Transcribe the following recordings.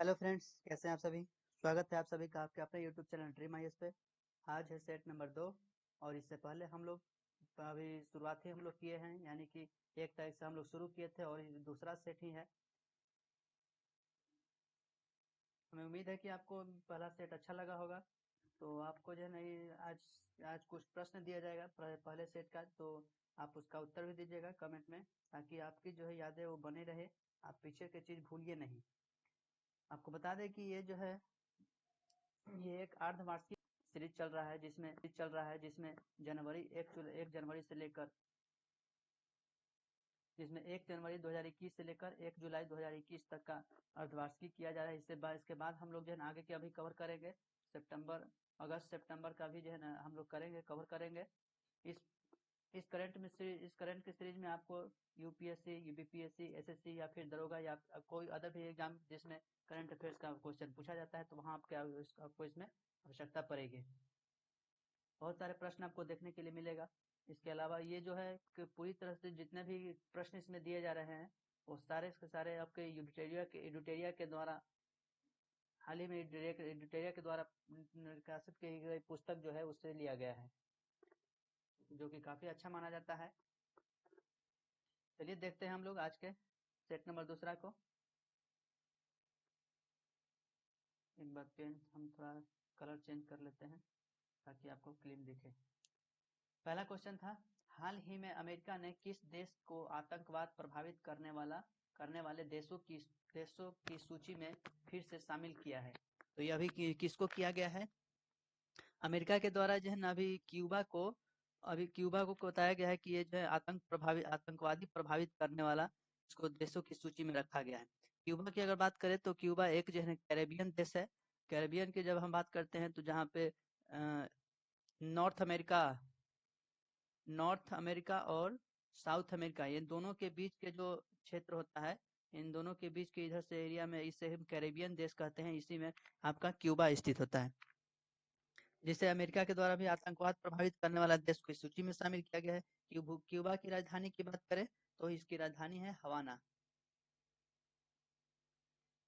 Hello friends, कैसे हैं आप सभी। स्वागत है आप सभी का आपके अपने यूट्यूब चैनल ड्रीम आईएएस पे। आज है सेट नंबर 2 और इससे पहले हम लोग अभी शुरुआत ही हम लोग किए हैं, यानी कि 1 तारीख से हम लोग शुरू किए थे और ये दूसरा सेट ही है। हमें उम्मीद है कि आपको पहला सेट अच्छा लगा होगा। तो आपको जो है ना ये आज आज कुछ प्रश्न दिया जाएगा पहले सेट का, तो आप उसका उत्तर भी दीजिएगा कमेंट में, ताकि आपकी जो है यादें वो बनी रहे, आप पीछे की चीज़ भूलिए नहीं। आपको बता दें कि ये जो है ये एक अर्धवार्षिक सीरीज चल रहा है जिसमें जनवरी 1 जनवरी से लेकर जिसमें 1 जनवरी 2021 से लेकर 1 जुलाई 2021 तक का अर्धवार्षिक किया जा रहा है। इसके बाद हम लोग जो है ना आगे के अभी कवर करेंगे। अगस्त सितंबर का भी जो है ना हम लोग कवर करेंगे। इस इस करंट की सीरीज में आपको यूपीएससी, यूबीपीएससी, एसएससी या फिर दरोगा या कोई अदर भी एग्जाम जिसमें करंट अफेयर्स का क्वेश्चन पूछा जाता है, तो वहाँ आपको इसमें आवश्यकता पड़ेगी। बहुत सारे प्रश्न आपको देखने के लिए मिलेगा। इसके अलावा ये जो है कि पूरी तरह से जितने भी प्रश्न इसमें दिए जा रहे हैं, वो सारे के सारे आपके एडुटेरिया के द्वारा हाल ही में एडुटेरिया के द्वारा प्रकाशित की गई पुस्तक जो है उससे लिया गया है, जो कि काफी अच्छा माना जाता है। चलिए देखते हैं हम लोग आज के सेट नंबर दूसरा को। एक बार पेन हम थोड़ा कलर चेंज कर लेते हैं ताकि आपको क्लीन दिखे। पहला क्वेश्चन था, हाल ही में अमेरिका ने किस देश को आतंकवाद प्रभावित करने वाले देशों की सूची में फिर से शामिल किया है। तो ये अभी किसको किया गया है? अमेरिका के द्वारा जो है ना अभी क्यूबा को बताया गया है कि ये जो है आतंकवादी प्रभावित करने वाला इसको देशों की सूची में रखा गया है। क्यूबा की अगर बात करें तो क्यूबा एक जो है कैरेबियन देश है। कैरेबियन की जब हम बात करते हैं तो जहाँ पे नॉर्थ अमेरिका नॉर्थ अमेरिका और साउथ अमेरिका, ये दोनों के बीच के जो क्षेत्र होता है, इन दोनों के बीच के इधर से एरिया में इसे हम कैरेबियन देश कहते हैं। इसी में आपका क्यूबा स्थित होता है, जिसे अमेरिका के द्वारा भी आतंकवाद प्रभावित करने वाला देश की सूची में शामिल किया गया है। क्यूबा की राजधानी की बात करें तो इसकी राजधानी है हवाना।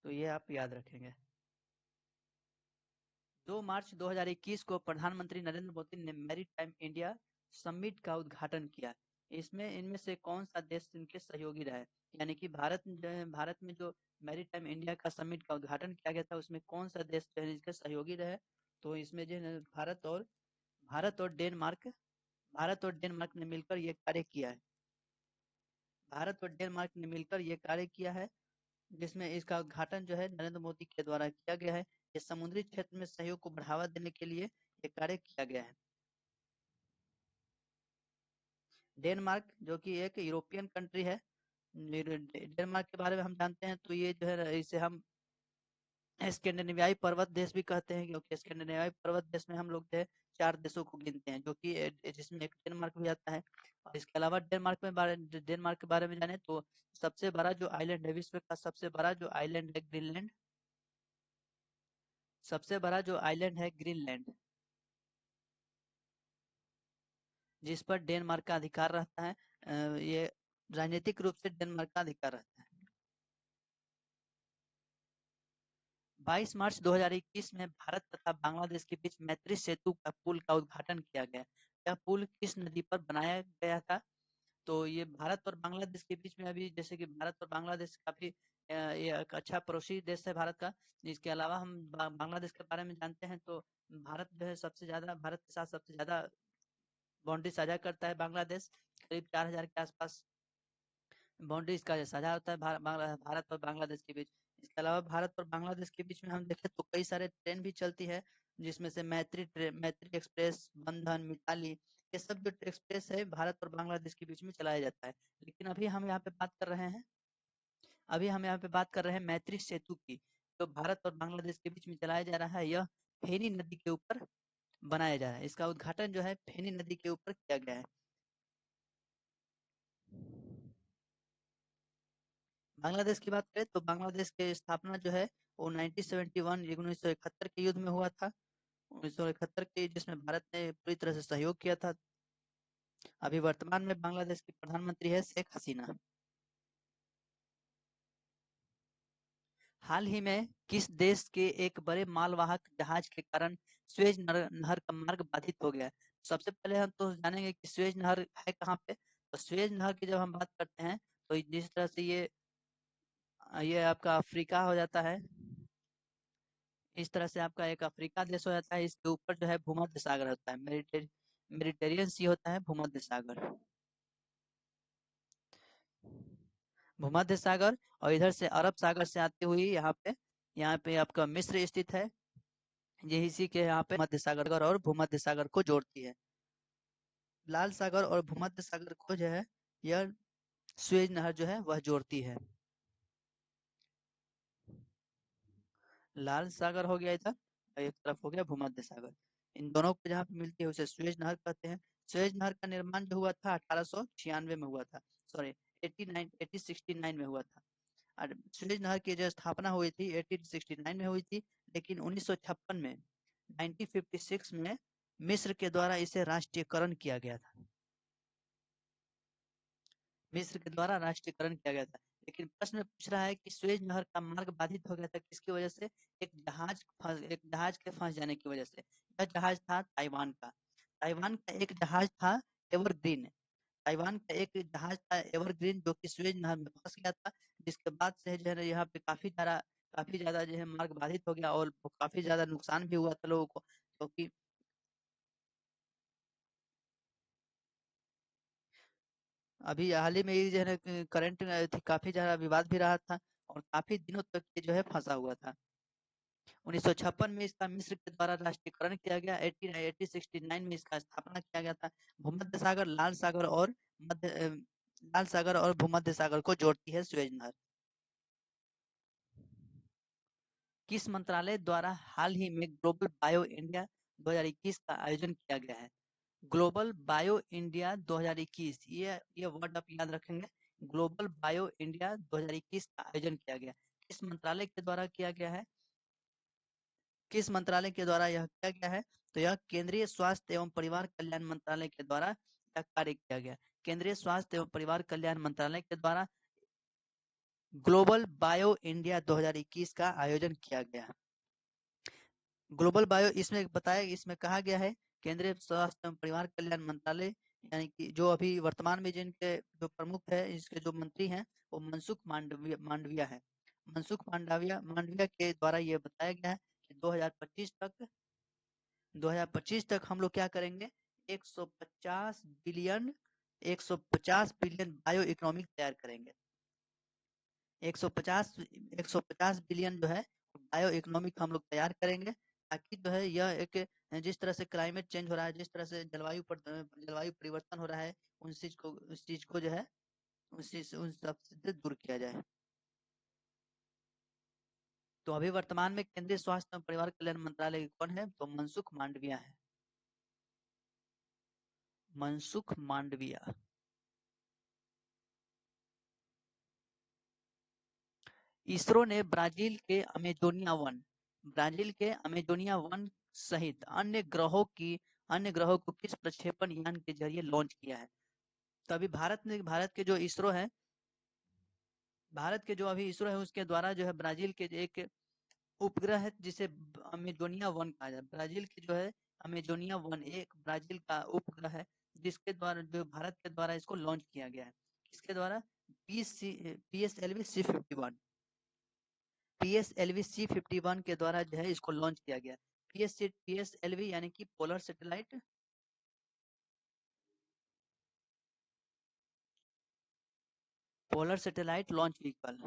तो ये आप याद रखेंगे। 2 मार्च 2021 को प्रधानमंत्री नरेंद्र मोदी ने मैरीटाइम इंडिया समिट का उद्घाटन किया। इसमें इनमें से कौन सा देश इनके सहयोगी रहा है? यानी कि भारत में जो मैरीटाइम इंडिया का समिट का उद्घाटन किया गया था, उसमें कौन सा देश जो है इसके सहयोगी रहे? तो इसमें जो है भारत और डेनमार्क भारत और डेनमार्क ने मिलकर ये कार्य किया है। भारत और डेनमार्क ने मिलकर ये कार्य किया है, जिसमें इसका उद्घाटन जो है नरेंद्र मोदी के द्वारा किया गया है। ये समुद्री क्षेत्र में सहयोग को बढ़ावा देने के लिए ये कार्य किया गया है। डेनमार्क जो कि एक यूरोपियन कंट्री है। डेनमार्क के बारे में हम जानते हैं तो ये जो है इसे हम स्कैंडिनेवियाई पर्वत देश भी कहते हैं, क्योंकि स्कैंडिनेवियाई पर्वत देश में हम लोग जो है 4 देशों को गिनते हैं, जो कि जिसमें एक डेनमार्क भी आता है। और इसके अलावा डेनमार्क के बारे में जाने तो सबसे बड़ा जो आइलैंड है, विश्व का सबसे बड़ा जो आइलैंड है ग्रीनलैंड। सबसे बड़ा जो आइलैंड है ग्रीनलैंड, जिस पर डेनमार्क का अधिकार रहता है। ये राजनीतिक रूप से डेनमार्क का अधिकार रहता है। 22 मार्च 2021 में भारत तथा बांग्लादेश के बीच मैत्री सेतु का पुल का उद्घाटन किया गया। यह पुल किस नदी पर बनाया गया था? तो ये भारत और बांग्लादेश के बीच में, अभी जैसे कि भारत और बांग्लादेश काफी ये एक अच्छा पड़ोसी देश है भारत का। इसके अलावा हम बांग्लादेश के बारे में जानते हैं तो भारत के साथ सबसे ज्यादा बाउंड्री साझा करता है बांग्लादेश। करीब 4000 के आसपास बाउंड्री इसका साझा होता है भारत और बांग्लादेश के बीच। इसके अलावा भारत और बांग्लादेश के बीच में हम देखें तो कई सारे ट्रेन भी चलती है, जिसमें से मैत्री एक्सप्रेस, बंधन, मिताली, ये सब जो एक्सप्रेस है भारत और बांग्लादेश के बीच में चलाया जाता है। लेकिन अभी हम यहाँ पे बात कर रहे हैं मैत्री सेतु की, जो भारत और बांग्लादेश के बीच में चलाया जा रहा है। यह फेनी नदी के ऊपर बनाया जा रहा है। इसका उद्घाटन जो है फेनी नदी के ऊपर किया गया है। बांग्लादेश की बात करें तो बांग्लादेश की स्थापना जो है वो 1971 के युद्ध में हुआ था। 1971 के, जिसमें भारत ने पूरी तरह से सहयोग किया था। अभी वर्तमान में बांग्लादेश की प्रधानमंत्री है शेख हसीना। हाल ही में किस देश के एक बड़े मालवाहक जहाज के कारण स्वेज नहर का मार्ग बाधित हो गया है? सबसे पहले हम तो जानेंगे कि स्वेज नहर है कहाँ पे। तो स्वेज नहर की जब हम बात करते हैं तो जिस तरह से ये आपका अफ्रीका हो जाता है, इस तरह से आपका एक अफ्रीका देश हो जाता है। इसके ऊपर जो है भूमध्य सागर होता है, मेडिटेरियन सी होता है भूमध्य सागर। भूमध्य सागर और इधर से अरब सागर से आती हुई यहाँ पे आपका मिस्र स्थित है। ये इसी के यहाँ पे मध्य सागर और भूमध्य सागर को जोड़ती है। लाल सागर और भूमध्य सागर को जो है यह स्वेज नहर जो है वह जोड़ती है। लाल सागर हो गया इधर और एक तरफ हो गया भूमध्य सागर। इन दोनों को जहाँ पे मिलती है उसे स्वेज नहर कहते हैं। स्वेज नहर का निर्माण जो हुआ था 1896 में हुआ था, सॉरी 1869 में हुआ था। और स्वेज नहर की जो स्थापना हुई थी 1869 में हुई थी, लेकिन 1956 में 1956 में मिस्र के द्वारा इसे राष्ट्रीयकरण किया गया था। मिस्र के द्वारा राष्ट्रीयकरण किया गया था। लेकिन प्रश्न पूछ रहा है कि स्वेज नहर का मार्ग बाधित हो गया था किसकी वजह से? एक जहाज के फंस जाने की वजह से। यह जहाज था ताइवान का। ताइवान का एक जहाज था एवरग्रीन। ताइवान का एक जहाज था एवरग्रीन जो कि स्वेज नहर में फंस गया था, जिसके बाद से जो है ना यहाँ पे काफी ज्यादा जो है मार्ग बाधित हो गया और काफी ज्यादा नुकसान भी हुआ था लोगों को, क्योंकि अभी हाल ही में ये जो है ना करंट काफी ज्यादा विवाद भी रहा था और काफी दिनों तक ये जो है फंसा हुआ था। 1956 में इसका मिस्र के द्वारा राष्ट्रीयकरण किया गया। 1869 में इसका स्थापना किया गया था। भूमध्य सागर, लाल सागर और भूमध्य सागर को जोड़ती है स्वेज नहर। किस मंत्रालय द्वारा हाल ही में ग्लोबल बायो इंडिया 2021 का आयोजन किया गया है? ग्लोबल बायो इंडिया 2021, ये वर्ड आप याद रखेंगे। ग्लोबल बायो इंडिया 2021 का आयोजन किया गया। किस मंत्रालय के द्वारा किया गया है? किस मंत्रालय के द्वारा यह किया गया है? तो यह केंद्रीय स्वास्थ्य एवं परिवार कल्याण मंत्रालय के द्वारा यह कार्य किया गया। केंद्रीय स्वास्थ्य एवं परिवार कल्याण मंत्रालय के द्वारा ग्लोबल बायो इंडिया 2021 का आयोजन किया गया। ग्लोबल बायो इसमें बताया, इसमें कहा गया है केंद्रीय स्वास्थ्य एवं परिवार कल्याण मंत्रालय, यानी कि जो अभी वर्तमान में जिनके जो प्रमुख है, इसके जो मंत्री हैं वो मनसुख मांडविया है। मनसुख मांडविया के द्वारा ये बताया गया है कि 2025 तक हम लोग क्या करेंगे? 150 बिलियन 150 बिलियन बायो इकोनॉमिक तैयार करेंगे। 150 150 बिलियन जो है बायो इकोनॉमिक हम लोग तैयार करेंगे, ताकि जो है यह एक जिस तरह से क्लाइमेट चेंज हो रहा है, जिस तरह से जलवायु परिवर्तन हो रहा है, उस चीज को जो है उन सब से दूर किया जाए। तो अभी वर्तमान में केंद्रीय स्वास्थ्य एवं परिवार कल्याण मंत्रालय कौन है? तो मनसुख मांडविया है। मनसुख मांडविया। इसरो ने ब्राजील के अमेजोनिया वन सहित अन्य ग्रहों को किस प्रक्षेपण यान के जरिए लॉन्च किया है? तो अभी भारत के जो इसरो है, भारत के जो अभी इसरो है उसके द्वारा जो है ब्राजील के एक उपग्रह है जिसे अमेजोनिया वन कहा जाए। ब्राजील के जो है अमेजोनिया वन एक ब्राजील का उपग्रह है, जिसके द्वारा जो भारत के द्वारा इसको लॉन्च किया गया है। किसके द्वारा? PSLV C51 PSLV C51 के द्वारा जो है इसको लॉन्च किया गया। PSLV यानी कि polar satellite launch vehicle.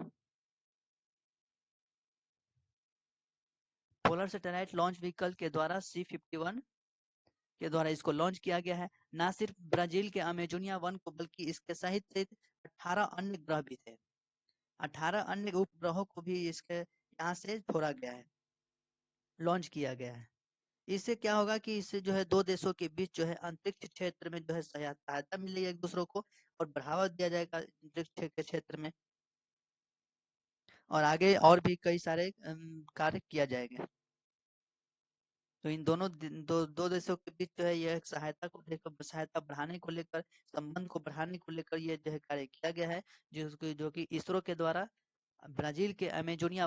Polar satellite launch vehicle के द्वारा C51 के द्वारा इसको लॉन्च किया गया है। ना सिर्फ ब्राजील के अमेजोनिया वन को, बल्कि इसके सहित 18 अन्य ग्रह भी थे। 18 अन्य उपग्रहों को भी इसके यहाँ से छोड़ा गया है, लॉन्च किया गया है। इससे क्या होगा कि इससे जो है दो देशों के बीच जो है अंतरिक्ष क्षेत्र में जो है सहायता मिलेगी एक दूसरों को, और बढ़ावा दिया जाएगा अंतरिक्ष के क्षेत्र में, और आगे और भी कई सारे कार्य किया जाएगा। तो इन दो देशों के बीच जो है यह सहायता बढ़ाने को लेकर, संबंध को बढ़ाने को लेकर ये जो है कार्य किया गया है, जो कि इसरो के द्वारा ब्राजील के अमेजोनिया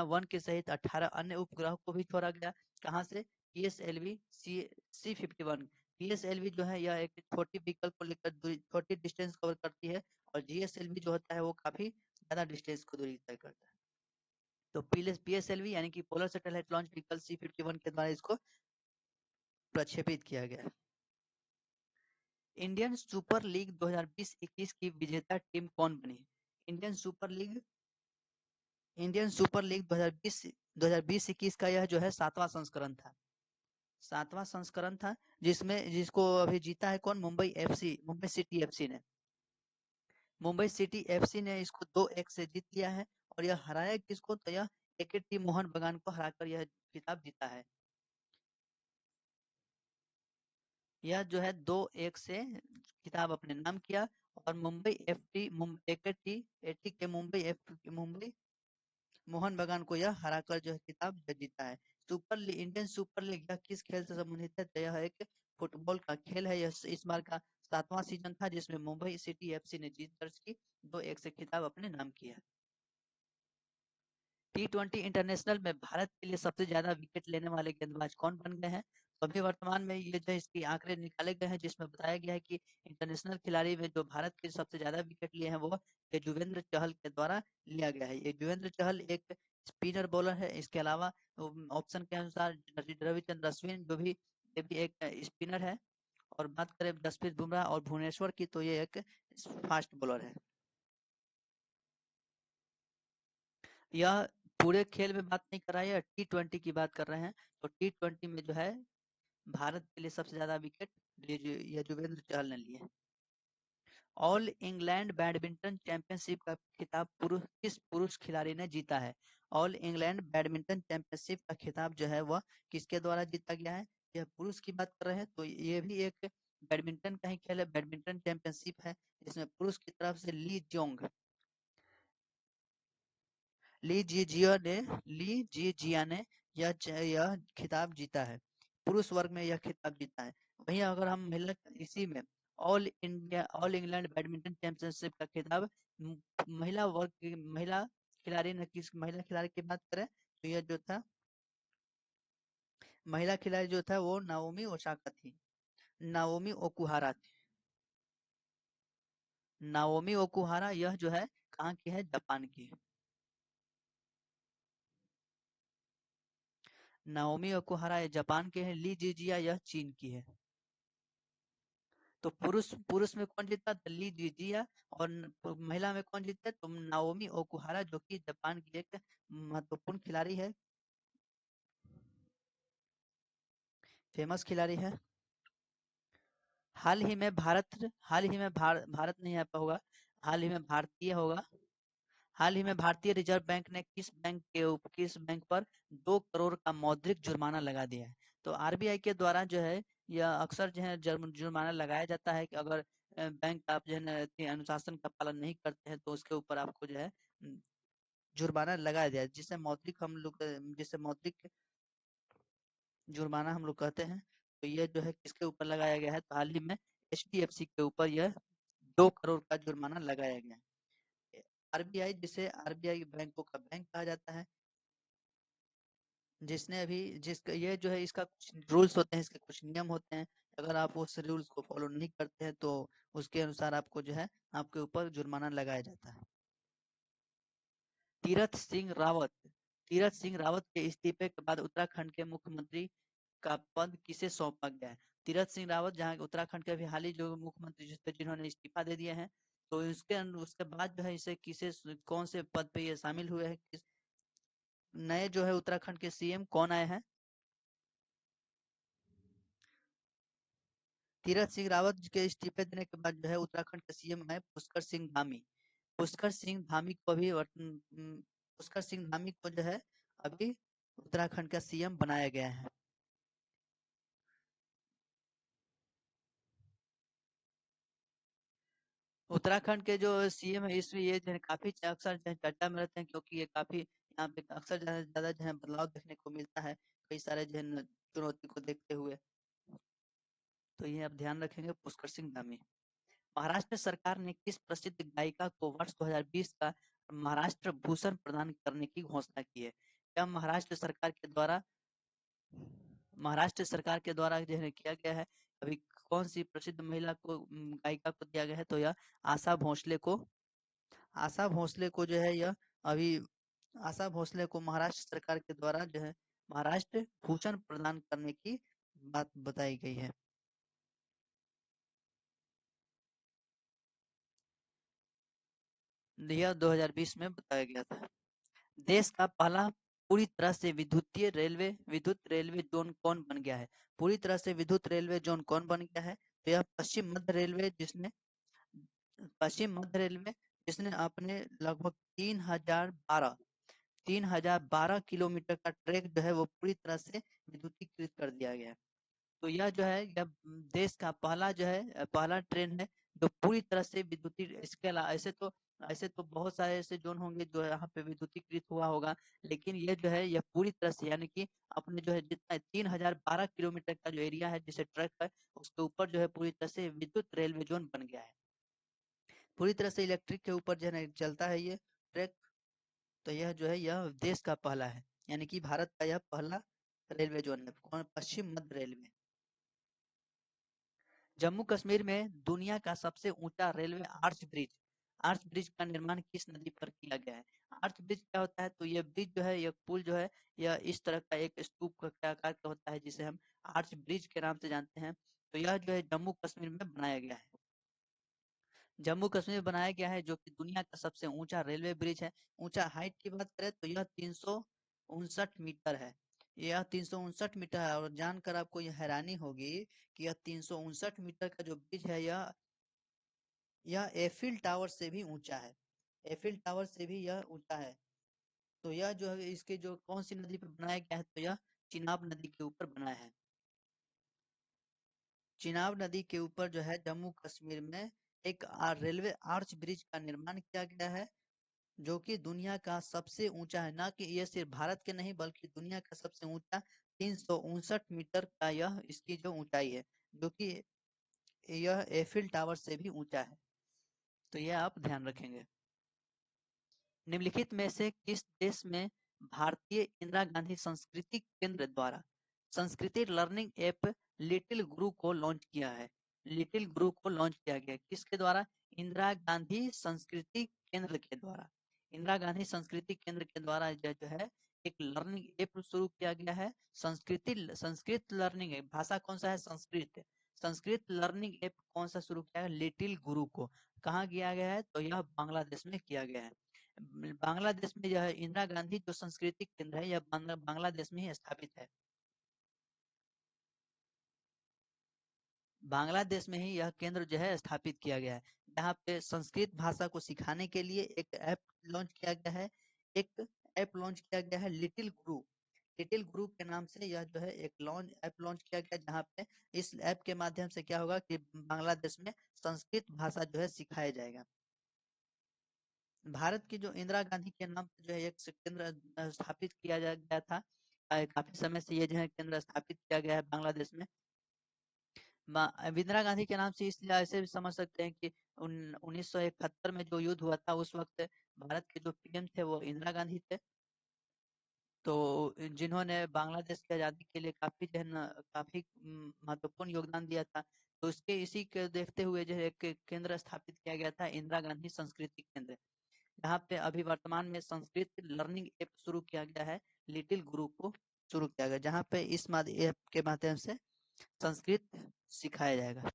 वन के सहित 18 अन्य उपग्रह को भी छोड़ा गया। कहाँ से? PSLV C51। PSLV जो है यह एक छोटी व्हीकल को लेकर छोटी डिस्टेंस कवर करती है, और GSLV जो होता है वो काफी ज्यादा डिस्टेंस को दूरी तय करता है। तो PSLV यानी कि polar satellite launch vehicle C51 के द्वारा इसको प्रक्षेपित किया गया। इंडियन सुपर लीग 2020-21 की विजेता टीम कौन बनी? इंडियन सुपर लीग 2020-21 का यह जो है 7वां संस्करण था। 7वां संस्करण था जिसको अभी जीता है कौन? मुंबई सिटी एफसी ने। मुंबई सिटी एफसी ने इसको 2-1 से जीत लिया है, और यह हराया किसको? तो यह AKT मोहन बगान को हराकर यह खिताब जीता है। यह जो है 2-1 से खिताब अपने नाम किया, और मुंबई मोहन बगान को यह हराकर जो है खिताब जीता है। इंडियन सुपर लीग यह किस खेल से संबंधित है? तो यह एक फुटबॉल का खेल है। यह इस बार का 7वां सीजन था, जिसमें मुंबई सिटी एफसी ने जीत दर्ज की, 2-1 से खिताब अपने नाम किया। T20 इंटरनेशनल में भारत के लिए सबसे ज्यादा विकेट लेने वाले गेंदबाज कौन बन गए हैं? तो अभी वर्तमान में ये जो इसके आंकड़े निकाले गए हैं, जिसमें बताया गया है कि इंटरनेशनल खिलाड़ी में जो भारत के सबसे ज्यादा विकेट लिए हैं वो युजवेंद्र चहल के द्वारा लिया गया है। युजवेंद्र चहल एक स्पिनर बॉलर है। इसके अलावा ऑप्शन के अनुसार रविचंद्र अश्विन जो भी ये भी एक स्पिनर है। और बात करें जसप्रीत बुमराह और भुवनेश्वर की, तो ये एक फास्ट बॉलर है। यह पूरे खेल में बात नहीं कर रहा है, यह T20 की बात कर रहे हैं। तो T20 में जो है भारत के लिए सबसे ज्यादा विकेट युजवेंद्र चहल ने लिए। ऑल इंग्लैंड बैडमिंटन चैंपियनशिप का खिताब किस पुरुष खिलाड़ी ने जीता है? ऑल इंग्लैंड बैडमिंटन चैंपियनशिप का खिताब जो है वह किसके द्वारा जीता गया है? यह पुरुष की बात कर रहे हैं, तो ये भी एक बैडमिंटन का ही खेल है, बैडमिंटन चैंपियनशिप है, जिसमें पुरुष की तरफ से ली जिजिया ने यह खिताब जीता है। पुरुष वर्ग में यह खिताब जीता है। वहीं अगर हम इसी में ऑल इंग्लैंड बैडमिंटन चैंपियनशिप का खिताब महिला महिला खिलाड़ी की बात करें, तो यह जो था महिला खिलाड़ी जो था वो नाओमी ओसाका थी। नाओमी ओकुहारा थी। नाओमी ओकुहारा यह जो है कहाँ की है? जापान की है। नाओमी ओकुहारा ये जापान के हैं। ली जिजिया यह चीन की है। तो पुरुष पुरुष में कौन जीता? ली जिजिया। और महिला में कौन जीता? तो नाओमी ओकुहारा, जो कि जापान की एक महत्वपूर्ण खिलाड़ी है, फेमस खिलाड़ी है। हाल ही में भारत नहीं आता होगा, हाल ही में भारतीय होगा। हाल ही में भारतीय रिजर्व बैंक ने किस बैंक पर 2 करोड़ का मौद्रिक जुर्माना लगा दिया है? तो RBI के द्वारा जो है यह अक्सर जो है जुर्माना लगाया जाता है कि अगर बैंक आप जो है अनुशासन का पालन नहीं करते हैं, तो उसके ऊपर आपको जो है जुर्माना लगाया जाए, जिसे मौद्रिक जुर्माना हम लोग कहते हैं। तो ये जो है किसके ऊपर लगाया गया है? तो हाल ही में HDFC के ऊपर यह 2 करोड़ का जुर्माना लगाया गया है। RBI, जिसे RBI बैंकों का बैंक कहा जाता है, जिसने अभी जिसका ये जो है इसका कुछ रूल्स होते हैं, इसके कुछ नियम होते हैं। अगर आप उस रूल्स को फॉलो नहीं करते हैं, तो उसके अनुसार आपको जो है आपके ऊपर जुर्माना लगाया जाता है। तीरथ सिंह रावत तीरथ सिंह रावत के इस्तीफे के बाद उत्तराखंड के मुख्यमंत्री का पद किसे सौंपा गया है? तीरथ सिंह रावत जहाँ उत्तराखंड के अभी हाल ही जो मुख्यमंत्री जिन्होंने इस्तीफा दे दिया है, तो उसके बाद जो है इसे कौन से पद पे ये शामिल हुए हैं? नए जो है उत्तराखंड के CM कौन आए हैं? तीरथ सिंह रावत के इस्तीफे देने के बाद जो है उत्तराखंड के CM है पुष्कर सिंह धामी। पुष्कर सिंह धामी को अभी पुष्कर सिंह धामी को जो है अभी उत्तराखंड का CM बनाया गया है। उत्तराखंड के जो CM है इसमें ये जो है काफी अक्सर जो है चर्चा में रहते हैं, क्योंकि ये काफी यहाँ पे अक्सर ज्यादा जो है बदलाव देखने को मिलता है, कई सारे जो है चुनौती को देखते हुए। तो ये आप ध्यान रखेंगे, पुष्कर सिंह धामी। महाराष्ट्र सरकार ने किस प्रसिद्ध गायिका को वर्ष 2020 का महाराष्ट्र भूषण प्रदान करने की घोषणा की है। यह महाराष्ट्र सरकार के द्वारा जो है किया गया है। अभी कौन सी प्रसिद्ध महिला को गायिका को दिया गया है, तो यह आशा भोसले को आशा भोसले को जो है यह अभी आशा भोसले को महाराष्ट्र सरकार के द्वारा जो है महाराष्ट्र भूषण प्रदान करने की बात बताई गई है। यह 2020 में बताया गया था। देश का पहला पूरी तरह से विद्युत रेलवे जोन कौन बन गया है? पूरी तरह से विद्युत रेलवे जोन कौन बन गया है? तो यह पश्चिम मध्य रेलवे जिसने अपने लगभग 3012 किलोमीटर का ट्रैक जो है वो पूरी तरह से विद्युतीकृत कर दिया गया है। तो यह जो है यह देश का पहला जो है पहला ट्रेन है जो पूरी तरह से विद्युतीय। इसके अलावा ऐसे तो बहुत सारे ऐसे जोन होंगे जो यहाँ पे विद्युतीकृत हुआ होगा, लेकिन ये जो है यह पूरी तरह से यानी कि अपने जो है जितना 3012 किलोमीटर का जो एरिया है जिसे ट्रैक है उसके ऊपर जो है पूरी तरह से विद्युत रेलवे जोन बन गया है। पूरी तरह से इलेक्ट्रिक के ऊपर जो है चलता है ये ट्रैक। तो यह जो है यह देश का पहला है, यानी कि भारत का यह पहला रेलवे जोन है। कौन? पश्चिम मध्य रेलवे। जम्मू कश्मीर में दुनिया का सबसे ऊंचा रेलवे आर्च ब्रिज का निर्माण किस नदी पर किया गया है? आर्च ब्रिज क्या होता है? तो ये ब्रिज जो है, यह पुल जो है, यह इस तरह का एक स्तूप का आकार का होता है जिसे हम आर्च ब्रिज के नाम से जानते हैं। तो यह जो है जम्मू कश्मीर में बनाया गया है। जम्मू कश्मीर में बनाया गया है जो कि दुनिया का सबसे ऊंचा रेलवे ब्रिज है। ऊंचा हाइट की बात करें तो यह 359 मीटर है। यह 359 मीटर है और जानकर आपको यह हैरानी होगी कि यह 359 मीटर का जो ब्रिज है यह एफिल टावर से भी ऊंचा है। एफिल टावर से भी यह ऊंचा है। तो यह जो है इसके जो कौन सी नदी पर बनाया गया है? तो यह चिनाब नदी के ऊपर बनाया है। चिनाब नदी के ऊपर जो है जम्मू कश्मीर में एक रेलवे आर्च ब्रिज का निर्माण किया गया है जो कि दुनिया का सबसे ऊंचा है। ना कि यह सिर्फ भारत के नहीं बल्कि दुनिया का सबसे ऊंचा 359 मीटर का यह इसकी जो ऊंचाई है, जो कि यह एफिल टावर से भी ऊंचा है। तो यह आप ध्यान रखेंगे। निम्नलिखित में से किस देश में भारतीय इंदिरा गांधी संस्कृति केंद्र द्वारा संस्कृति लर्निंग ऐप लिटिल गुरु को लॉन्च किया है? लिटिल गुरु को लॉन्च किया गया किसके द्वारा? इंदिरा गांधी संस्कृति केंद्र के द्वारा। इंदिरा गांधी संस्कृति केंद्र के द्वारा जो है एक लर्निंग ऐप शुरू किया गया है। संस्कृत लर्निंग ऐप, भाषा कौन सा है? संस्कृत। संस्कृत लर्निंग ऐप कौन सा शुरू किया है? लिटिल गुरु को। कहाँ किया गया है? तो यह बांग्लादेश में किया गया है। बांग्लादेश में यह इंदिरा गांधी जो संस्कृति केंद्र है यह बांग्लादेश में ही स्थापित है। बांग्लादेश में ही यह केंद्र जो है स्थापित किया गया है, जहाँ पे संस्कृत भाषा को सिखाने के लिए एक ऐप लॉन्च किया गया है। एक ऐप लॉन्च किया गया है लिटिल गुरु। लिटिल गुरु के नाम से यह जो है एक ऐप लॉन्च किया गया, जहाँ पे इस ऐप के माध्यम से क्या होगा कि बांग्लादेश में संस्कृत भाषा जो है सिखाया जाएगा। भारत की जो इंदिरा गांधी के नाम पे जो है एक केंद्र स्थापित किया गया था। काफी समय से ये जो है केंद्र स्थापित किया गया है बांग्लादेश में। इंदिरा गांधी के नाम से इसलिए ऐसे भी समझ सकते हैं कि 1971 में जो युद्ध हुआ था उस वक्त भारत के जो पीएम थे वो इंदिरा गांधी थे। तो जिन्होंने बांग्लादेश की आजादी के लिए काफी जो है न काफी महत्वपूर्ण योगदान दिया था। तो उसके इसी के देखते हुए जो है एक केंद्र स्थापित किया गया था, इंदिरा गांधी संस्कृति केंद्र। यहाँ पे अभी वर्तमान में संस्कृत लर्निंग ऐप शुरू किया गया है, लिटिल गुरु को शुरू किया गया, जहाँ पे इस ऐप के माध्यम से संस्कृत सिखाया जाएगा।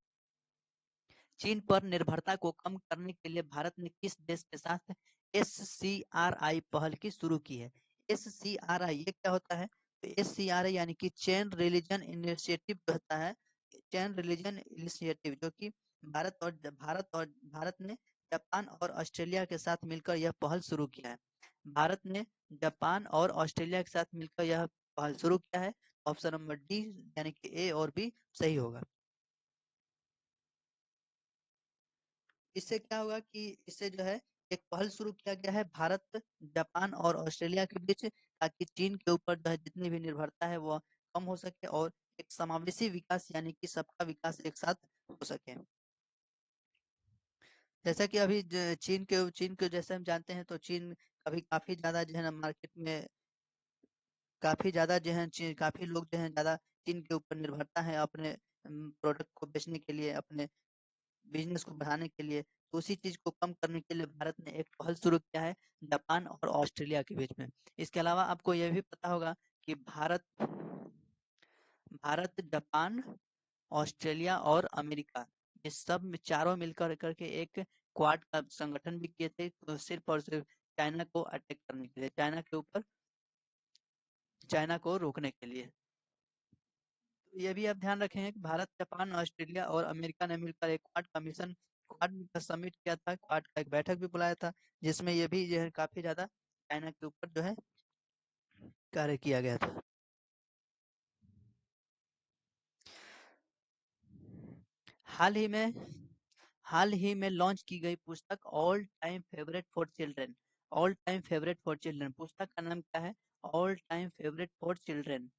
चीन पर निर्भरता को कम करने के लिए भारत ने किस देश के साथ SCRI पहल की शुरू की है? SCRI ये क्या होता है? तो SCRI यानी कि चेन रिलीजन इनिशिएटिव होता है। चेन रिलीजन इनिशिएटिव जो कि भारत ने जापान और ऑस्ट्रेलिया के साथ मिलकर यह पहल शुरू किया है। भारत ने जापान और ऑस्ट्रेलिया के साथ मिलकर यह पहल शुरू किया है। ऑप्शन नंबर डी यानी कि ए और बी सही होगा। इससे क्या होगा कि इससे जो है एक पहल शुरू किया गया है भारत, जापान और ऑस्ट्रेलिया के बीच, ताकि चीन के ऊपर जो है जितनी भी निर्भरता है वो कम हो सके और एक समावेशी विकास यानी कि सबका विकास एक साथ हो सके। जैसा कि अभी चीन के जैसे हम जानते हैं, तो चीन अभी काफी ज्यादा जो है ना मार्केट में काफी ज्यादा जो है काफी लोग जो है ज्यादा चीन के ऊपर निर्भरता है अपने प्रोडक्ट को बेचने के लिए, अपने बिजनेस को बढ़ाने के लिए। तो उसी चीज को कम करने के लिए भारत ने एक पहल शुरू किया है जापान और ऑस्ट्रेलिया के बीच में। इसके अलावा आपको यह भी पता होगा कि भारत भारत जापान, ऑस्ट्रेलिया और अमेरिका, ये सब चारों मिलकर करके एक क्वाड का संगठन भी किए थे, तो सिर्फ और सिर्फ चाइना को अटैक करने के लिए, चाइना के ऊपर, चाइना को रोकने के लिए। तो ये भी आप ध्यान रखें कि भारत, जापान, ऑस्ट्रेलिया और अमेरिका ने मिलकर एक क्वाड का मिशन, क्वाड का समिट किया था, क्वाड का एक बैठक भी बुलाया था, जिसमें ये भी जो है काफी ज्यादा चाइना के ऊपर जो है कार्य किया गया था। हाल ही में हाल ही में लॉन्च की गई पुस्तक all time favourite for children, all time favourite for children, पुस्तक का नाम क्या है? All time favourite for children,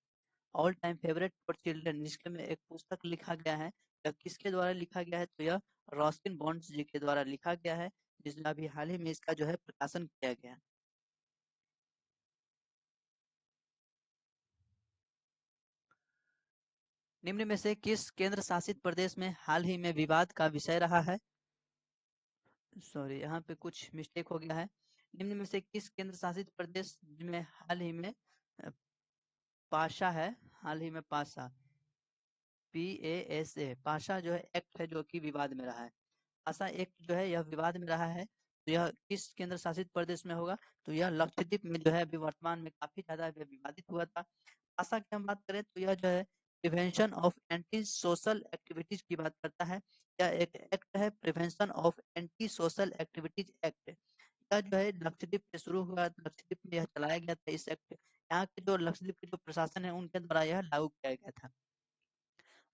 all time favourite for children, जिसके में एक पुस्तक लिखा गया है। यह किसके द्वारा लिखा गया है? तो यह रॉस्किन बॉन्ड्स जी के द्वारा लिखा गया है, जिसमें अभी हाल ही में इसका जो है प्रकाशन किया गया। निम्न में से किस केंद्र शासित प्रदेश में हाल ही में विवाद का विषय रहा है? सॉरी, यहाँ पे कुछ मिस्टेक हो गया है। निम्न में से किस केंद्र शासित प्रदेश में हाल ही में अ, पाशा है, हाल ही में पाशा, PASA, पाशा जो है एक्ट है जो कि विवाद में रहा है। पाशा एक्ट जो है यह विवाद में रहा है, तो यह किस केंद्र शासित प्रदेश में होगा? तो यह लक्षद्वीप में जो है अभी वर्तमान में काफी ज्यादा विवादित हुआ था। पाशा की हम बात करें तो यह जो है prevention of anti social activities की बात करता है। यह एक एक्ट है, prevention of anti social activities act. यह जो है लक्षद्वीप से शुरू हुआ, लक्षद्वीप में यह चलाया गया था इस एक्ट। यहाँ के जो लक्षद्वीप के जो प्रशासन है उनके द्वारा यह लागू किया गया था।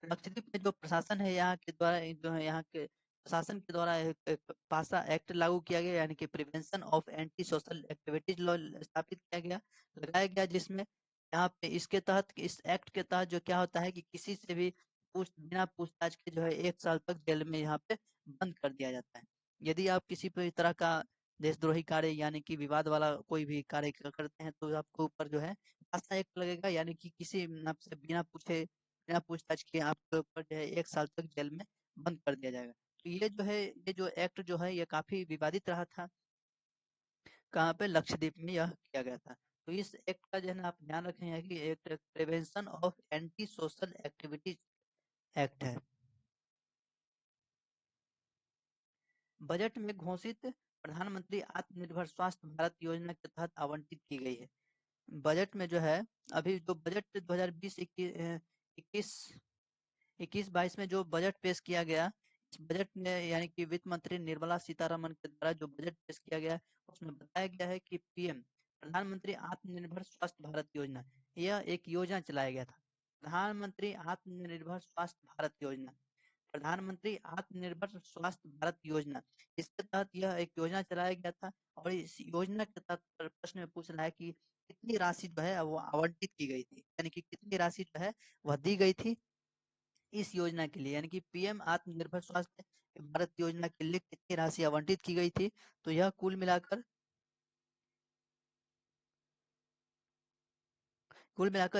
लक्षद्वीप में जो प्रशासन है यहाँ के द्वारा, जो है यहाँ के प्रशासन के द्वारा एक पासा एक्ट लागू किया गया, यानी कि prevention of anti social activities law स्थापित किया गया, लगाया गया, जिसमें यहाँ पे इसके तहत, इस एक्ट के तहत जो क्या होता है कि किसी से भी बिना पूछताछ के जो है 1 साल तक जेल में यहाँ पे बंद कर दिया जाता है। यदि आप किसी भी तरह का देशद्रोही कार्य यानी कि विवाद वाला कोई भी कार्य करते हैं, तो आपको ऊपर जो है पासा एक्ट लगेगा, यानी कि किसी आपसे बिना पूछताछ किए आपके ऊपर जो है 1 साल तक जेल में बंद कर दिया जाएगा। तो ये जो एक्ट जो है ये काफी विवादित रहा था। कहाँ पे? लक्षद्वीप में यह किया गया था। तो इस एक्ट का जो है ना आप ध्यान रखें है कि एक prevention of anti social activities act है। बजट में घोषित प्रधानमंत्री आत्मनिर्भर स्वास्थ्य भारत योजना के तहत आवंटित की गई है। बजट में जो है अभी जो बजट 2020-21 21-22 में जो बजट पेश किया गया, इस बजट में यानी कि वित्त मंत्री निर्मला सीतारमन के द्वारा जो बजट पेश किया गया, उसमें बताया गया है कि पीएम, प्रधानमंत्री आत्मनिर्भर स्वास्थ्य भारत योजना, यह एक योजना चलाया गया था। प्रधानमंत्री आत्मनिर्भर स्वास्थ्य भारत योजना, प्रधानमंत्री आत्मनिर्भर स्वास्थ्य भारत योजना, इसके तहत यह एक योजना चलाया गया था। और इस योजना के तहत प्रश्न में पूछ रहा है कि कितनी राशि जो है वो आवंटित की गई थी, यानी कि कितनी राशि जो है वह दी गई थी इस योजना के लिए, यानी कि पीएम आत्मनिर्भर स्वास्थ्य भारत योजना के लिए कितनी राशि आवंटित की गई थी? तो यह कुल मिलाकर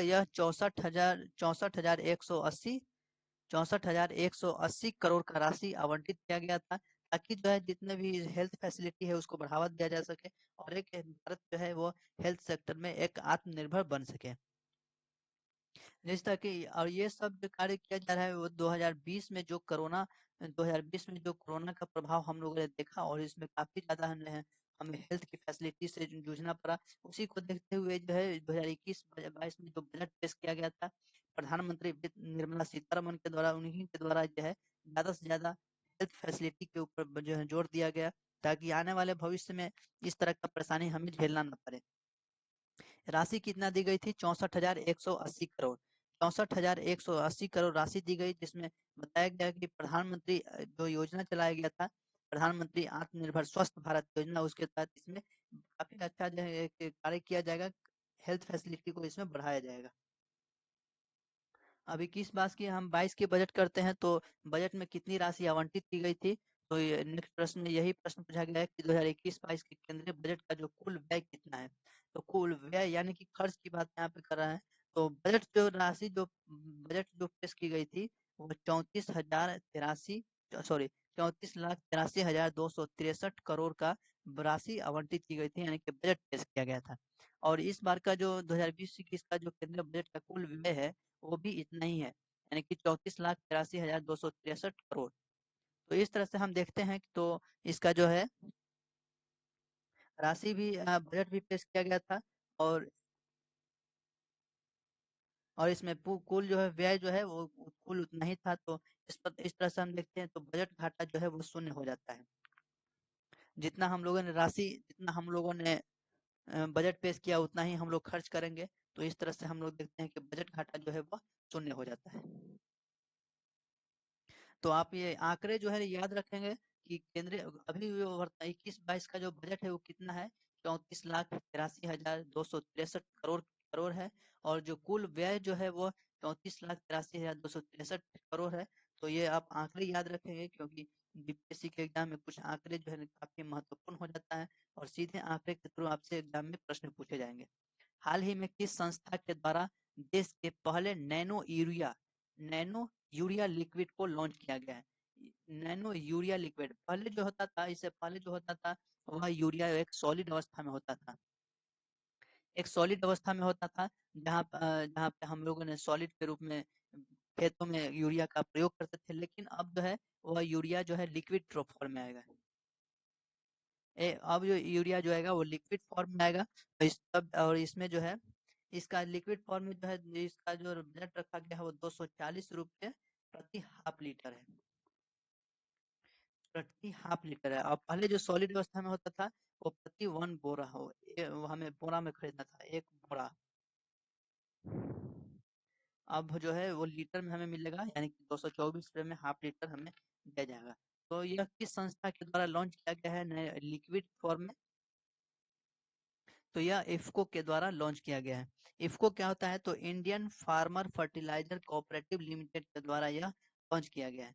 यह 64,180 करोड़ का राशि आवंटित किया गया था, ताकि जो है जितने भी हेल्थ फैसिलिटी है उसको बढ़ावा दिया जा सके, और एक भारत जो है वो हेल्थ सेक्टर में एक आत्मनिर्भर बन सके। जिस तरह की, और ये सब जो कार्य किया जा रहा है वो 2020 में जो कोरोना का प्रभाव हम लोगों ने देखा, और इसमें काफी ज्यादा हमें हेल्थ की फैसिलिटी से जूझना पड़ा। उसी को देखते हुए जो है 2021-22 में जो बजट पेश किया गया था, प्रधानमंत्री निर्मला सीतारमन के द्वारा, उन्हीं के द्वारा जो है ज्यादा से ज्यादा हेल्थ फैसिलिटी के ऊपर जो है जोर दिया गया, ताकि आने वाले भविष्य में इस तरह का परेशानी हमें झेलना न पड़े। राशि कितना दी गई थी? 64,180 करोड़, 64,180 करोड़ राशि दी गई, जिसमें बताया गया कि प्रधानमंत्री जो योजना चलाया गया था, प्रधानमंत्री आत्मनिर्भर स्वस्थ भारत योजना, उसके तहत इसमें काफी अच्छा जो है एक कार्य किया जाएगा, हेल्थ फैसिलिटी को इसमें बढ़ाया जाएगा। अभी किस बात की हम 22 की बजट करते हैं, तो बजट में कितनी राशि आवंटित की गई थी? तो ये नेक्स्ट प्रश्न में यही प्रश्न पूछा गया है कि 2021-22 के केंद्रीय बजट का जो कुल व्यय कितना है। तो कुल व्यय यानी कि खर्च की बात यहाँ पे कर रहा है। तो बजट जो राशि जो बजट जो पेश की गई थी वो 34,83,263 करोड़ का राशि आवंटित की गई थी, यानी कि बजट पेश किया गया था। और इस बार का जो 2020-21 का जो केंद्रीय बजट का कुल व्यय है वो भी इतना ही है, यानी कि 34,83,263 करोड़। तो इस तरह से हम देखते हैं कि तो इसका जो है राशि भी बजट भी पेश किया गया था, और इसमें कुल जो है व्यय जो है वो कुल उतना ही था। तो इस तरह से हम देखते हैं तो बजट घाटा जो है वो शून्य हो जाता है। जितना हम लोगों ने बजट पेश किया उतना ही हम लोग खर्च करेंगे, तो इस तरह से हम लोग देखते हैं कि बजट घाटा जो है वो शून्य हो जाता है। तो आप ये आंकड़े जो है याद रखेंगे कि केंद्रीय अभी 21-22 का जो बजट है वो कितना है, 34,83,263 करोड़ है। और जो कुल व्यय जो है वो 34,83,263 करोड़ है। तो ये आप आंकड़े याद रखेंगे, क्योंकि बीपीएससी के एग्जाम में कुछ आंकड़े जो है काफी महत्वपूर्ण हो जाता है, और सीधे आंकड़े के थ्रू आपसे एग्जाम में प्रश्न पूछे जाएंगे। हाल ही में किस संस्था के द्वारा देश के पहले नैनो यूरिया लिक्विड को लॉन्च किया गया है? नैनो यूरिया लिक्विड, पहले जो होता था, इससे पहले जो होता था वह यूरिया एक सॉलिड अवस्था में होता था, जहाँ पे हम लोगों ने सॉलिड के रूप में खेतों में यूरिया का प्रयोग करते थे। लेकिन अब जो है वह यूरिया जो है लिक्विड फॉर्म में आएगा। अब जो यूरिया जो आएगा वो लिक्विड फॉर्म में आएगा। और इसमें जो है इसका लिक्विड फॉर्म में जो है इसका जो बजट रखा गया है वो 240 रुपये प्रति हाफ लीटर है। और पहले जो सॉलिड अवस्था में होता था वो प्रति वन बोरा वो हमें बोरा में खरीदना था, एक बोरा। अब जो है वो लीटर में हमें मिलेगा, यानी कि 224 रुपये में हाफ लीटर हमें दिया जाएगा। तो यह किस संस्था के द्वारा लॉन्च किया गया है नए लिक्विड फॉर्म में? तो यह इफ्को के द्वारा लॉन्च किया गया है। इफ्को क्या होता है? तो Indian farmer fertiliser cooperative limited के द्वारा यह लॉन्च किया गया है।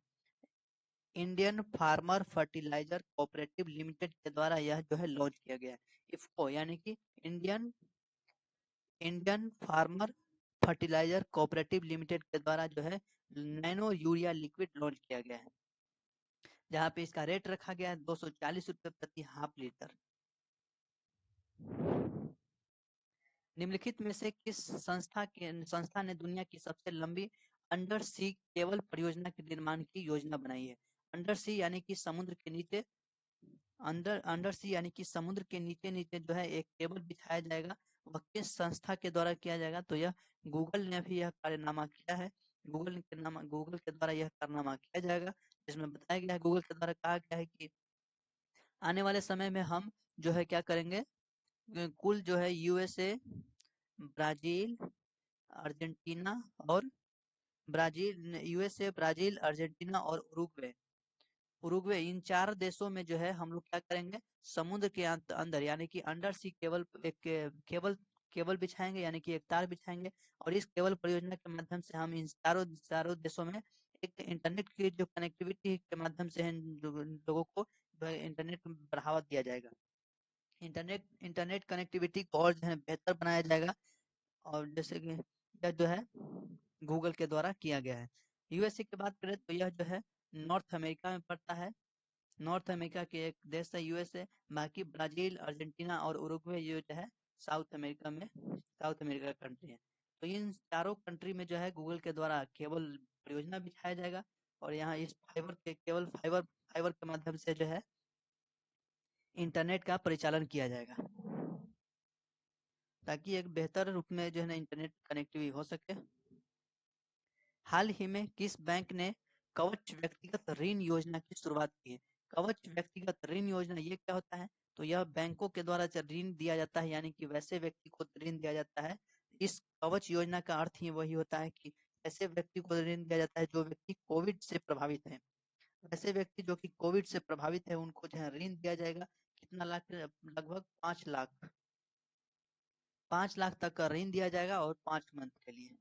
Indian farmer fertiliser cooperative limited के द्वारा यह जो है लॉन्च किया गया है। इफ्को यानी कि Indian Indian farmer fertiliser cooperative limited के द्वारा जो है नैनो यूरिया लिक्विड लॉन्च किया गया है, जहाँ पे इसका रेट रखा गया है 240 रुपये प्रति हाफ लीटर। निम्नलिखित में से किस संस्था ने दुनिया की सबसे लंबी अंडर सी केबल परियोजना के निर्माण की योजना बनाई है? अंडर सी यानी कि समुद्र के नीचे, अंडर सी यानी कि समुद्र के नीचे नीचे जो है एक केबल बिछाया जाएगा। वह किस संस्था के द्वारा किया जाएगा? तो यह गूगल ने भी यह कार्यनामा किया है। गूगल के द्वारा यह कारनामा किया जाएगा, जिसमें बताया गया है, गूगल के द्वारा कहा गया है कि आने वाले समय में हम जो है क्या करेंगे, कुल जो है यूएसए, ब्राजील, अर्जेंटीना और यूएसए, ब्राजील, अर्जेंटीना और उरुग्वे उरुग्वे इन 4 देशों में जो है हम लोग क्या करेंगे, समुद्र के अंदर यानी कि अंडर सी केबल एक केबल केबल बिछाएंगे, यानी कि एक तार बिछाएंगे। और इस केबल परियोजना के माध्यम से हम इन चारों चारों देशों में एक इंटरनेट की जो कनेक्टिविटी के माध्यम से लोगों को जो है इंटरनेट को बढ़ावा दिया जाएगा। इंटरनेट कनेक्टिविटी को और जो है बेहतर बनाया जाएगा, और जैसे कि यह जो है गूगल के द्वारा किया गया है। यूएसए की बात करें तो यह जो है नॉर्थ अमेरिका में पड़ता है। नॉर्थ अमेरिका के एक देश है यूएसए। बाकी ब्राजील, अर्जेंटीना और उरुग्वे ये जो है साउथ अमेरिका का कंट्री है। तो इन चारों कंट्री में जो है गूगल के द्वारा केबल परियोजना बिछाया जाएगा, और यहाँ इस फाइबर के माध्यम से जो है इंटरनेट का परिचालन किया जाएगा, ताकि एक बेहतर रूप में जो है ना इंटरनेट कनेक्टिविटी हो सके। हाल ही में किस बैंक ने कवच व्यक्तिगत ऋण योजना की शुरुआत की है? कवच व्यक्तिगत ऋण योजना ये क्या होता है? तो यह बैंकों के द्वारा ऋण दिया जाता है, यानी कि वैसे व्यक्ति को ऋण दिया जाता है। इस कवच योजना का अर्थ ही वही होता है कि ऐसे व्यक्ति को ऋण दिया जाता है जो व्यक्ति कोविड से प्रभावित है। ऐसे व्यक्ति जो कि कोविड से प्रभावित है उनको जो है ऋण दिया जाएगा। कितना लाख? लगभग 5 लाख 5 लाख तक का ऋण दिया जाएगा, और 5 मंथ के लिए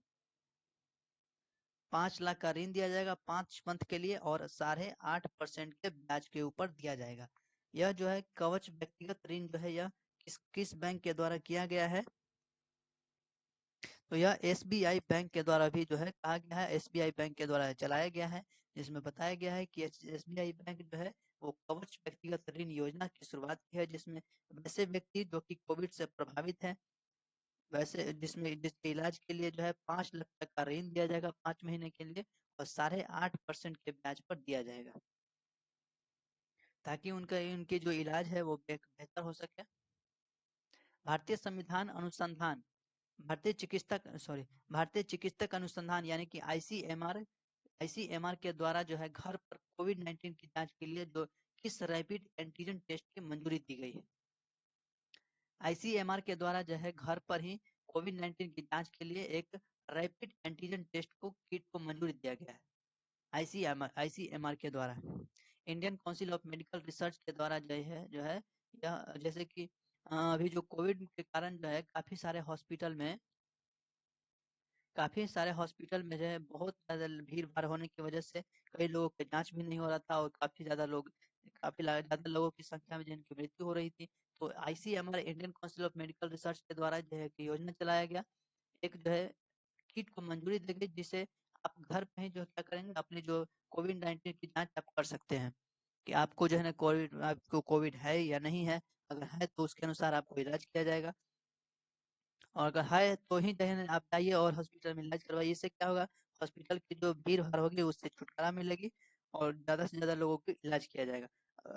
5 लाख का ऋण दिया जाएगा 5 मंथ के लिए और 8.5% के ब्याज के ऊपर दिया जाएगा। यह जो है कवच व्यक्तिगत ऋण जो है यह किस किस बैंक के द्वारा किया गया है? तो यह SBI बैंक के द्वारा भी जो है कहा गया है, SBI बैंक के द्वारा चलाया गया है, जिसमें बताया गया है कि SBI बैंक जो है वो कवच व्यक्तिगत ऋण योजना की शुरुआत की है, जिसमें वैसे व्यक्ति जो कि कोविड से प्रभावित है, वैसे जिसके इलाज के लिए जो है 5 लाख तक का ऋण दिया जाएगा 5 महीने के लिए और 8.5% के ब्याज पर दिया जाएगा, ताकि उनका उनके जो इलाज है वो बेहतर हो सके। भारतीय संविधान अनुसंधान भारतीय चिकित्सक अनुसंधान यानी कि आईसीएमआर के द्वारा जो है घर पर कोविड-19 की जांच के लिए जो किस रैपिड एंटीजन टेस्ट की मंजूरी दी गई है? आईसीएमआर के द्वारा जो है घर पर ही कोविड-19 की जांच के लिए एक रैपिड एंटीजन टेस्ट को किट को मंजूरी दिया गया है। आईसीएमआर के द्वारा Indian council of medical research के द्वारा जो है यह जैसे कि अभी जो कोविड के कारण जो है काफी सारे हॉस्पिटल में जो है बहुत ज्यादा भीड़ भाड़ होने की वजह से कई लोगों के जांच भी नहीं हो रहा था और काफी ज्यादा लोगों की संख्या में जिनकी मृत्यु हो रही थी। तो ICMR Indian council of medical research के द्वारा जो है कि योजना चलाया गया, एक जो है किट को मंजूरी दी गई, जिसे आप घर पे ही जो क्या करेंगे अपनी जो कोविड-19 की जांच आप कर सकते हैं कि आपको जो है ना कोविड है या नहीं है। अगर है तो उसके अनुसार आपको इलाज किया जाएगा और अगर है तो ही जो है ना आप जाइए और हॉस्पिटल में इलाज करवाइए। इससे क्या होगा, हॉस्पिटल की जो भीड़ भाड़ होगी उससे छुटकारा मिलेगी और ज्यादा से ज्यादा लोगों को इलाज किया जाएगा।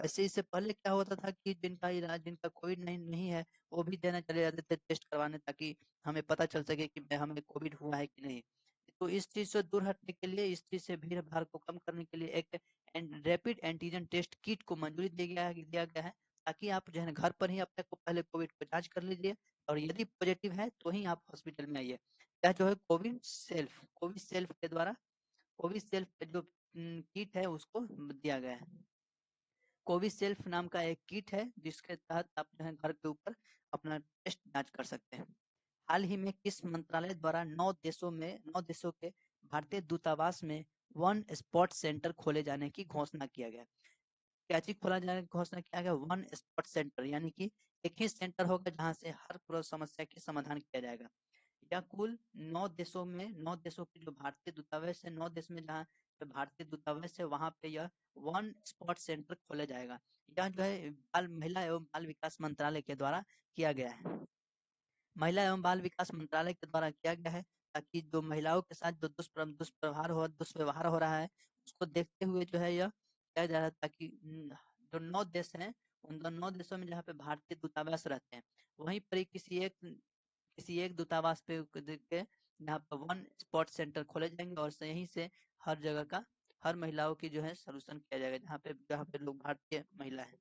ऐसे इससे पहले क्या होता था कि जिनका कोविड नहीं नहीं है वो भी देना चले जाते थे टेस्ट करवाने, ताकि हमें पता चल सके कि हमें कोविड हुआ है कि नहीं। तो इस चीज से दूर हटने के लिए, इस चीज से भीड़ भाड़ को कम करने के लिए एक रैपिड एंटीजन टेस्ट किट को मंजूरी दिया गया है, ताकि आप जो है ना घर पर ही अपने को पहले कोविड को जांच कर लीजिए और यदि पॉजिटिव है तो ही आप हॉस्पिटल में आइए। यह जो है कोविड सेल्फ के द्वारा कोविड सेल्फ जो किट है उसको दिया गया है। कोविसेल्फ नाम का एक किट है जिसके तहत आप जो है घर के ऊपर अपना टेस्ट जांच कर सकते हैं। हाल ही में किस मंत्रालय द्वारा 9 देशों के भारतीय दूतावास में वन स्पॉट सेंटर खोले जाने की घोषणा किया गया? क्या चीज खोला जाने की घोषणा किया गया? वन स्पॉट सेंटर, यानी कि एक ही सेंटर होगा जहां से हर पूरा समस्या की समाधान किया जाएगा। या कुल 9 देशों के जो भारतीय दूतावास है, 9 देश में जहाँ पे भारतीय दूतावास है वहां पे यह वन स्पॉट सेंटर खोला जाएगा। यह जो है महिला एवं बाल विकास मंत्रालय के द्वारा किया गया है। महिला एवं बाल विकास मंत्रालय के द्वारा किया गया है, ताकि जो महिलाओं के साथ जो दुष्व्यवहार हो रहा है उसको देखते हुए जो है यह किया जा रहा है, ताकि जो 9 देश हैं उन 9 देशों में जहाँ पे भारतीय दूतावास रहते हैं वहीं पर ही किसी एक दूतावास पे देख के यहाँ पर वन स्पॉट सेंटर खोले जाएंगे और यहीं से हर जगह का हर महिलाओं की जो है सोल्यूशन किया जाएगा जहाँ पे लोग भारतीय महिला है।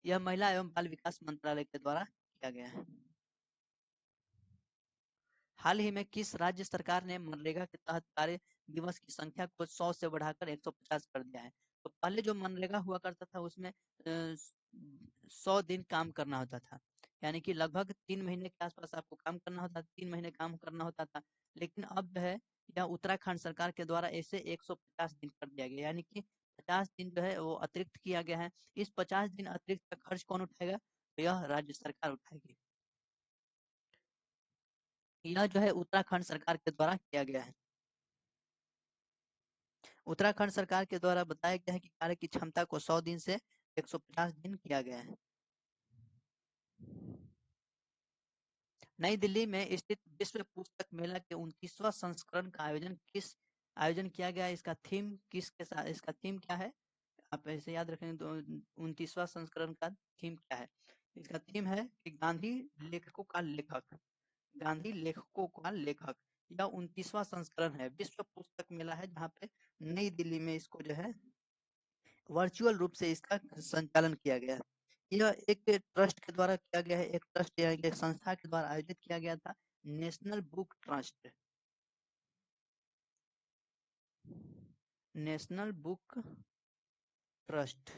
यह महिला एवं बाल विकास मंत्रालय के द्वारा किया गया है। हाल ही में किस राज्य सरकार ने मनरेगा के तहत कार्य दिवस की संख्या को 100 से बढ़ाकर 150 कर दिया है? तो पहले जो मनरेगा हुआ करता था उसमें 100 दिन काम करना होता था, यानी कि लगभग 3 महीने के आसपास आपको काम करना होता था, 3 महीने काम करना होता था। लेकिन अब जो है यह उत्तराखंड सरकार के द्वारा ऐसे 150 दिन कर दिया गया, यानी कि 50 दिन जो है वो अतिरिक्त किया गया है। इस 50 दिन अतिरिक्त का खर्च कौन उठाएगा? तो यह राज्य सरकार उठाएगी। यह जो है उत्तराखंड सरकार के द्वारा किया गया है। उत्तराखंड सरकार के द्वारा बताया गया है कि कार्य की क्षमता को 100 दिन से 150 दिन किया गया है। नई दिल्ली में स्थित विश्व पुस्तक मेला के 29वां संस्करण का आयोजन किया गया है। इसका थीम क्या है? आप ऐसे याद रखेंगे तो 29वां संस्करण का थीम क्या है? इसका थीम है कि गांधी लेखकों का लेखक। यह 29वां संस्करण है, विश्व पुस्तक मेला है, जहाँ पे नई दिल्ली में इसको जो है वर्चुअल रूप से इसका संचालन किया गया है। यह एक ट्रस्ट के द्वारा किया गया है, एक ट्रस्ट या एक संस्था के द्वारा आयोजित किया गया था, national book trust. National book trust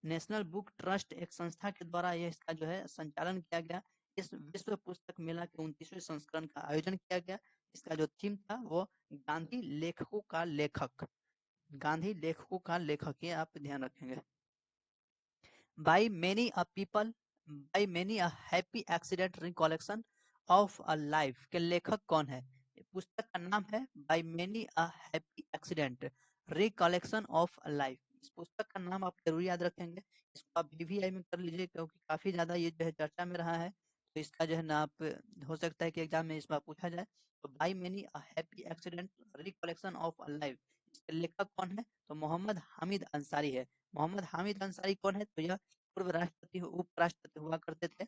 national book trust एक संस्था के द्वारा यह इसका जो है संचालन किया गया। इस विश्व पुस्तक मेला के 29वें संस्करण का आयोजन किया गया, इसका जो थीम था वो गांधी लेखकों का लेखक, गांधी लेखकों का लेखक, ये आप ध्यान रखेंगे। By many a people, by many a happy accident recollection of a life के लेखक कौन है? पुस्तक का नाम है by many a happy accident recollection of a life. इस पुस्तक का नाम आप जरूर याद रखेंगे, इसको आप VVI में कर लीजिए क्योंकि काफी ज्यादा ये जो है चर्चा में रहा है, तो इसका जो है ना आप हो सकता है कि एग्जाम में इस बार पूछा जाए। तो by many a happy accident recollection of a life, इसके लेखक कौन है? तो मोहम्मद हामिद अंसारी है। मोहम्मद हामिद अंसारी कौन है? तो यह पूर्व राष्ट्रपति उपराष्ट्रपति हुआ करते थे,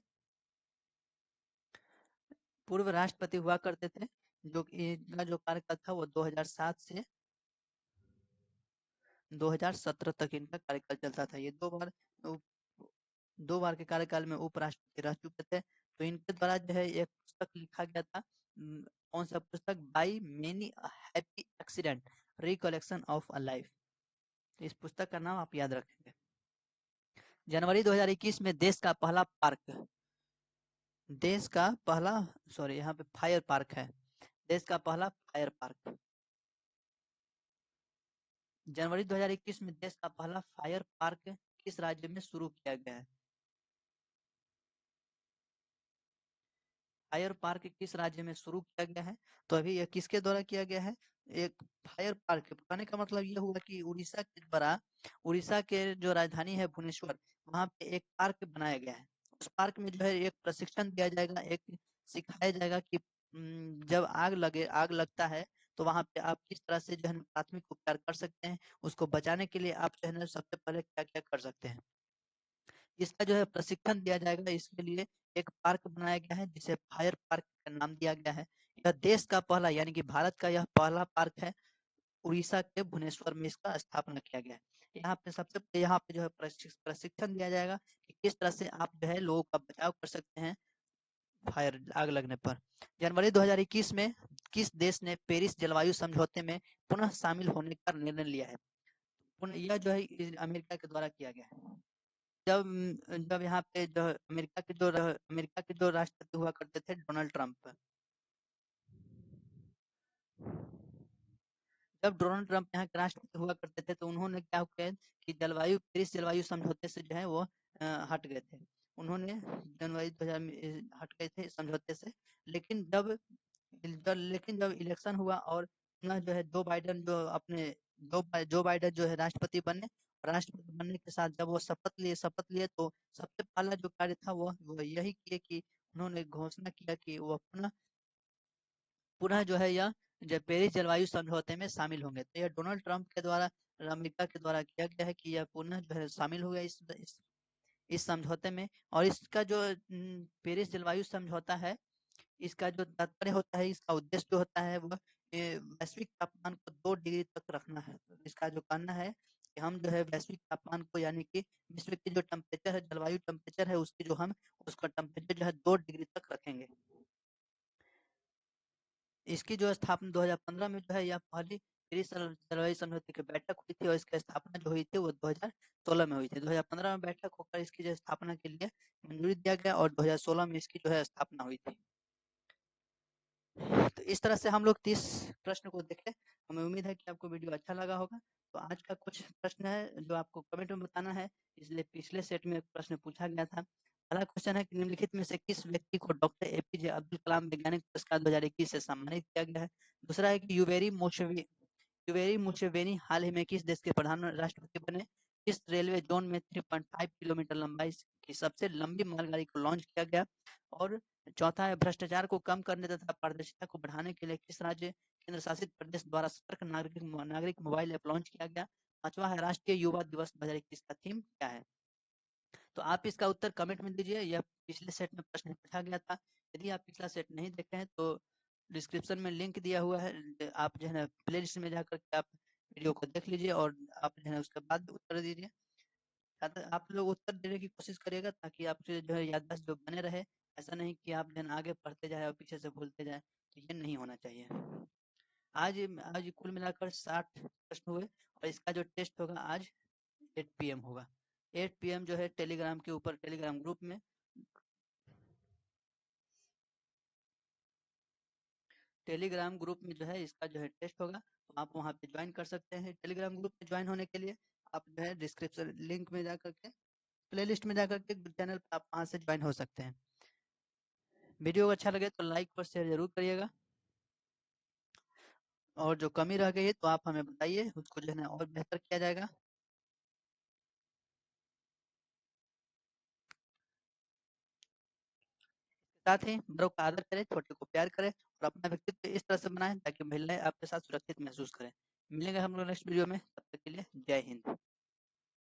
पूर्व राष्ट्रपति हुआ करते थे, जो कि इनका जो कार्यकाल था वो 2007 से 2017 तक इनका कार्यकाल चलता था। ये दो बार के कार्यकाल में उपराष्ट्रपति रह चुके थे। तो इनके द्वारा जो है एक पुस्तक लिखा गया था, कौन सा पुस्तक? By many happy accident recollection of a life. इस पुस्तक का नाम आप याद रखेंगे। जनवरी 2021 में देश का पहला पार्क, देश का पहला, सॉरी यहाँ पे फायर पार्क है, देश का पहला फायर पार्क। जनवरी 2021 में देश का पहला फायर पार्क किस राज्य में शुरू किया गया है? फायर पार्क किस राज्य में शुरू किया गया है? तो अभी यह किसके द्वारा किया गया है? एक फायर पार्क कहने का मतलब यह हुआ कि उड़ीसा के द्वारा, उड़ीसा के जो राजधानी है भुवनेश्वर, वहां पे एक पार्क बनाया गया है। उस पार्क में जो है एक प्रशिक्षण दिया जाएगा, एक सिखाया जाएगा कि जब आग लगता है तो वहां पे आप किस तरह से जो है प्राथमिक उपचार कर सकते हैं, उसको बचाने के लिए आप जो है सबसे पहले क्या क्या कर सकते हैं, इसका जो है प्रशिक्षण दिया जाएगा। इसके लिए एक पार्क बनाया गया है जिसे फायर पार्क का नाम दिया गया है। यह देश का पहला यानी कि भारत का यह पहला पार्क है। उड़ीसा के भुवनेश्वर में इसका स्थापना किया गया है। यहाँ पे जो है प्रशिक्षण दिया जाएगा कि किस तरह से आप जो है लोगों का बचाव कर सकते हैं फायर आग लगने पर। जनवरी 2021 में किस देश ने पेरिस जलवायु समझौते में पुनः शामिल होने का निर्णय लिया है? यह जो है अमेरिका के द्वारा किया गया है। जब जब यहाँ पे जो अमेरिका के जो राष्ट्रपति हुआ करते थे डोनाल्ड ट्रंप, जब डोनाल्ड ट्रंप यहाँ के राष्ट्रपति हुआ करते थे तो उन्होंने क्या किया कि पेरिस जलवायु समझौते से जो है वो हट गए थे। उन्होंने जनवरी 2000 में हट गए थे समझौते से। लेकिन जब इलेक्शन हुआ और पुनः जो है जो बाइडेन जो है राष्ट्रपति बने, राष्ट्रपति बनने के साथ जब वो शपथ लिए तो सबसे पहला जो कार्य था वो यही किए कि उन्होंने घोषणा किया कि वो पुनः पुनः जो है यह जब पेरिस जलवायु समझौते में शामिल होंगे। तो यह डोनाल्ड ट्रंप के द्वारा, अमेरिका के द्वारा किया गया है कि यह पुनः जो है शामिल हो गया इस समझौते में। और इसका जो पेरिस जलवायु समझौता है, इसका जो तात्पर्य होता है, इसका उद्देश्य जो होता है वो वैश्विक तापमान को 2 डिग्री तक रखना है। तो इसका जो कहना है कि हम जो है वैश्विक तापमान को यानी कि विश्व की जो टेम्परेचर है, जलवायु टेम्परेचर है, उसका टेम्परेचर जो है 2 डिग्री तक रखेंगे। इसकी जो स्थापना 2015 में जो है यह पहली पेरिस जलवायु समझौते की बैठक हुई थी और इसकी स्थापना जो हुई थी वो 2016 में हुई थी। 2015 में बैठक होकर इसकी जो स्थापना के लिए मंजूरी दिया गया और 2016 में इसकी जो है स्थापना हुई थी। तो इस तरह से हम लोग 30 प्रश्न को देखे। हमें उम्मीद है कि आपको वीडियो अच्छा लगा होगा। तो आज का कुछ प्रश्न है जो आपको कमेंट में बताना है, इसलिए पिछले सेट में एक प्रश्न पूछा गया था। पहला क्वेश्चन है कि निम्नलिखित में से किस व्यक्ति को डॉक्टर APJ अब्दुल कलाम वैज्ञानिक पुरस्कार 2021 से सम्मानित किया गया है? दूसरा है कि यूवेरी मुसेवेनी हाल ही में किस देश के प्रधान राष्ट्रपति बने? किस रेलवे जोन में 3.5 किलोमीटर लंबाई की सबसे लंबी मालगाड़ी को लॉन्च किया गया? और चौथा है भ्रष्टाचार को कम करने तथा पारदर्शिता को बढ़ाने के लिए किस राज्य केंद्र शासित प्रदेश द्वारा सतर्क नागरिक मोबाइल ऐप लॉन्च किया गया? पांचवा है राष्ट्रीय युवा दिवस 2021 का थीम क्या है? तो आप इसका उत्तर कमेंट में दीजिए। यह पिछले सेट में प्रश्न पूछा गया था। यदि आप पिछला सेट नहीं देखे हैं तो डिस्क्रिप्शन में लिंक दिया हुआ है, आप जो है ना प्ले लिस्ट में जाकर के आप वीडियो को देख लीजिए और आप जो है उसके बाद उत्तर दीजिए। आप लोग उत्तर देने की कोशिश करिएगा ताकि आपसे जो है याददाश्त जो बने रहे। ऐसा नहीं कि आप जो है आगे पढ़ते जाए और पीछे से भूलते जाए, तो ये नहीं होना चाहिए। आज आज कुल मिलाकर 60 प्रश्न हुए और इसका जो टेस्ट होगा आज 8 PM होगा। 8 PM जो है टेलीग्राम के ऊपर, टेलीग्राम ग्रुप में टेलीग्राम ग्रुप में जो है इसका जो है टेस्ट होगा, तो आप वहाँ पे ज्वाइन कर सकते हैं। टेलीग्राम ग्रुप में ज्वाइन होने के लिए आप जो है डिस्क्रिप्शन लिंक में जाकर के प्लेलिस्ट में जाकर के चैनल पे आप वहाँ से ज्वाइन हो सकते हैं। वीडियो अच्छा लगे तो लाइक और शेयर जरूर करिएगा, और जो कमी रह गई है तो आप हमें बताइए, उसको जो है ना और बेहतर किया जाएगा। साथ ही बड़ों का आदर करें, छोटे को प्यार करें और अपना व्यक्तित्व इस तरह से बनाएं ताकि महिलाएं आपके साथ सुरक्षित महसूस करें। मिलेंगे हम लोग नेक्स्ट वीडियो में, तब तक के लिए जय हिंद।